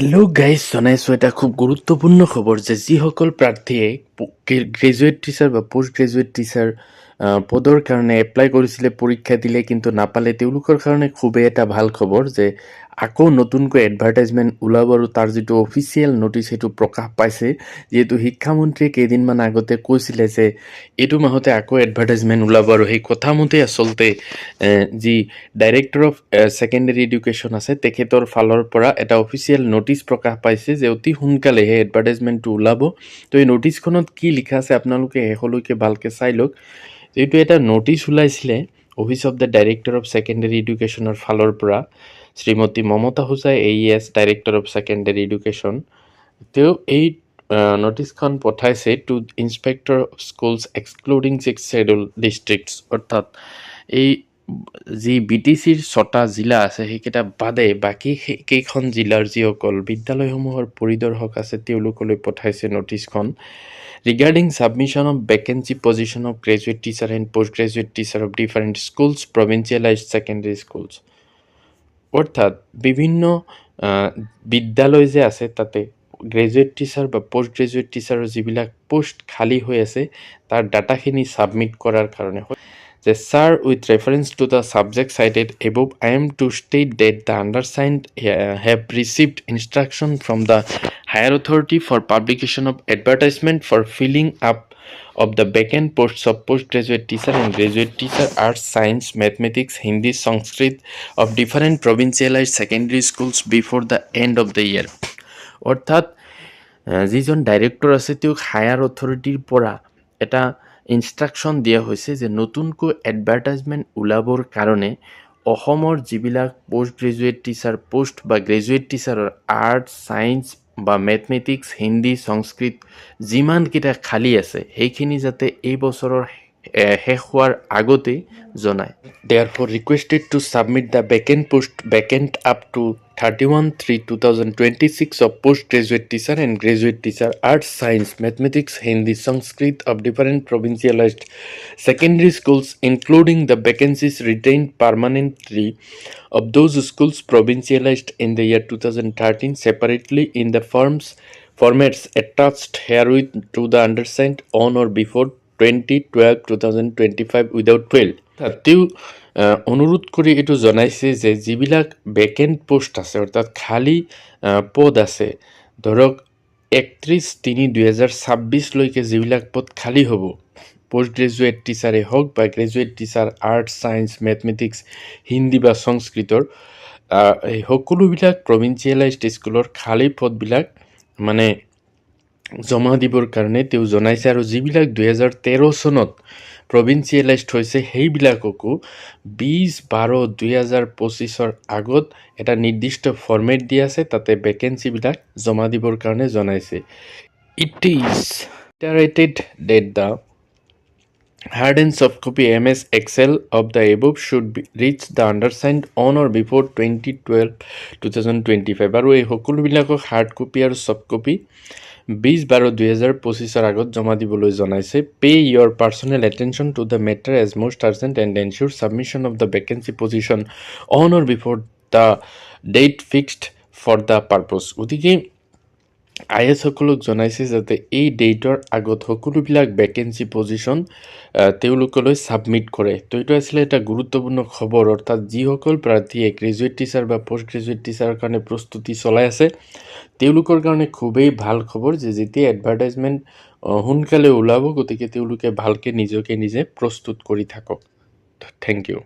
Hello' guys, জনাইছোঁ এটা খুব গুৰুত্বপূৰ্ণ খবৰ যে যিসকল প্ৰাৰ্থীয়ে গ্ৰেজুৱেট টিচাৰ বা পোষ্ট গ্ৰেজুৱেট টিচাৰ পদৰ কাৰণে এপ্লাই কৰিছিলে, পৰীক্ষা দিলে কিন্তু নাপালে, তেওঁলোকৰ কাৰণে খুবেই এটা ভাল খবৰ যে আকৌ নতুনকৈ এডভাৰটাইজমেণ্ট ওলাব আৰু তাৰ যিটো অফিচিয়েল নটিচ সেইটো প্ৰকাশ পাইছে। যিহেতু শিক্ষামন্ত্ৰীয়ে কেইদিনমান আগতে কৈছিলে যে এইটো মাহতে আকৌ এডভাৰটাইজমেণ্ট ওলাব আৰু সেই কথামতে আচলতে যি ডাইৰেক্টৰ অফ ছেকেণ্ডেৰী এডুকেশ্যন আছে তেখেতৰ ফালৰ পৰা এটা অফিচিয়েল নটিচ প্ৰকাশ পাইছে যে অতি সোনকালে সেই এডভাৰটাইজমেণ্টটো ওলাব। তো এই নটিচখনত কি লিখা আছে আপোনালোকে শেষলৈকে ভালকৈ চাই লওক। যিহেতু এটা নটিচ ওলাইছিলে office of the director of secondary এডুকেশ্যনৰ ফালৰ পৰা, Shrimati Mamata Hojai AES director of secondary education, তেওঁ এই নটিচখন পঠাইছে to inspector of schools excluding 6 schedule districts, অৰ্থাৎ এই যি BTCৰ 6টা জিলা আছে সেইকেইটা বাদে বাকী কেইখন জিলাৰ যিসকল বিদ্যালয়সমূহৰ পৰিদৰ্শক আছে তেওঁলোকলৈ পঠাইছে নটিচখন regarding submission of vacancy position of graduate teacher and post graduate teacher of different schools provincialised secondary schools. অৰ্থাৎ বিভিন্ন বিদ্যালয় যে আছে তাতে গ্ৰেজুৱেট টিচাৰ বা পোষ্ট গ্ৰেজুৱেট টিচাৰৰ যিবিলাক পোষ্ট খালী হৈ আছে তাৰ ডাটাখিনি ছাবমিট কৰাৰ কাৰণে যে sir, with reference to the subject cited above, I am to state that the undersigned have received instruction from the higher authority for publication of advertisement for filling up of the vacant posts of postgraduate teacher and graduate teacher arts, science, mathematics, Hindi, Sanskrit of different provincialized secondary schools before the end of the year. অৰ্থাৎ যিজন director আছে তেওঁক higher অথৰিটিৰ পৰা এটা instruction দিয়া হৈছে যে নতুনকৈ এডভাৰটাইজমেণ্ট ওলাবৰ কাৰণে অসমৰ যিবিলাক পোষ্ট গ্ৰেজুৱেট টিচাৰ পোষ্ট বা গ্ৰেজুৱেট টিচাৰৰ আৰ্টছ, ছায়েন্স বা মেথমেটিক্স, হিন্দী, সংস্কৃত যিমানকেইটা খালী আছে সেইখিনি যাতে এই বছৰৰ শেষ হোৱাৰ আগতেই জনায়। Therefore requested to submit the vacant up to 31/3/2026 of postgraduate teacher and graduate teacher arts, science, mathematics, Hindi, Sanskrit of different provincialized secondary schools, including the vacancies retained permanently of those schools provincialized in the year 2013 separately in the formats attached herewith to the undersigned on or before 2012-2025 without fail. তেওঁ অনুৰোধ কৰি এইটো জনাইছে যে যিবিলাক vacant post আছে অৰ্থাৎ খালী পদ আছে, ধৰক 31/3/2026লৈকে যিবিলাক পদ খালী হ'ব পোষ্ট গ্ৰেজুৱেট টিচাৰে হওক বা graduate teacher arts, science, mathematics, Hindi বা সংস্কৃতৰ এই সকলোবিলাক প্ৰভিঞ্চিয়েলাইজড স্কুলৰ খালী পদবিলাক মানে জমা দিবৰ কাৰণে তেওঁ জনাইছে। আৰু যিবিলাক 2013 চনত প্ৰভিঞ্চিয়েলাইজড হৈছে সেইবিলাককো 20/12/2025 আগত এটা নিৰ্দিষ্ট ফৰ্মেট দি আছে, তাতে ভেকেঞ্চিবিলাক জমা দিবৰ কাৰণে জনাইছে। It is iterated that the hard and soft copy MS Excel of the above should reach the undersigned on or before 2012-2025 আৰু এই সকলোবিলাকক হাৰ্ড কপি আৰু ছফ্ট কপি 20/12/2025 আগত জমা দিবলৈ জনাইছে। Pay your personal attention to the matter as most urgent and ensure submission of the vacancy position on or before the date fixed for the purpose. গতিকে IS সকলক জনাইছে যাতে এই ডেটৰ আগত সকলোবিলাক ভেকেঞ্চি পজিশ্যন তেওঁলোকলৈ ছাবমিট কৰে। তো এইটো আছিলে এটা গুৰুত্বপূৰ্ণ খবৰ, অৰ্থাৎ যিসকল প্ৰাৰ্থীয়ে গ্ৰেজুৱেট টিচাৰ বা পোষ্ট গ্ৰেজুৱেট টিচাৰৰ কাৰণে প্ৰস্তুতি চলাই আছে তেওঁলোকৰ কাৰণে খুবেই ভাল খবৰ যে যেতিয়া এডভাৰটাইজমেণ্ট সোনকালে ওলাব গতিকে তেওঁলোকে ভালকৈ নিজকে নিজে প্ৰস্তুত কৰি থাকক। Thank U.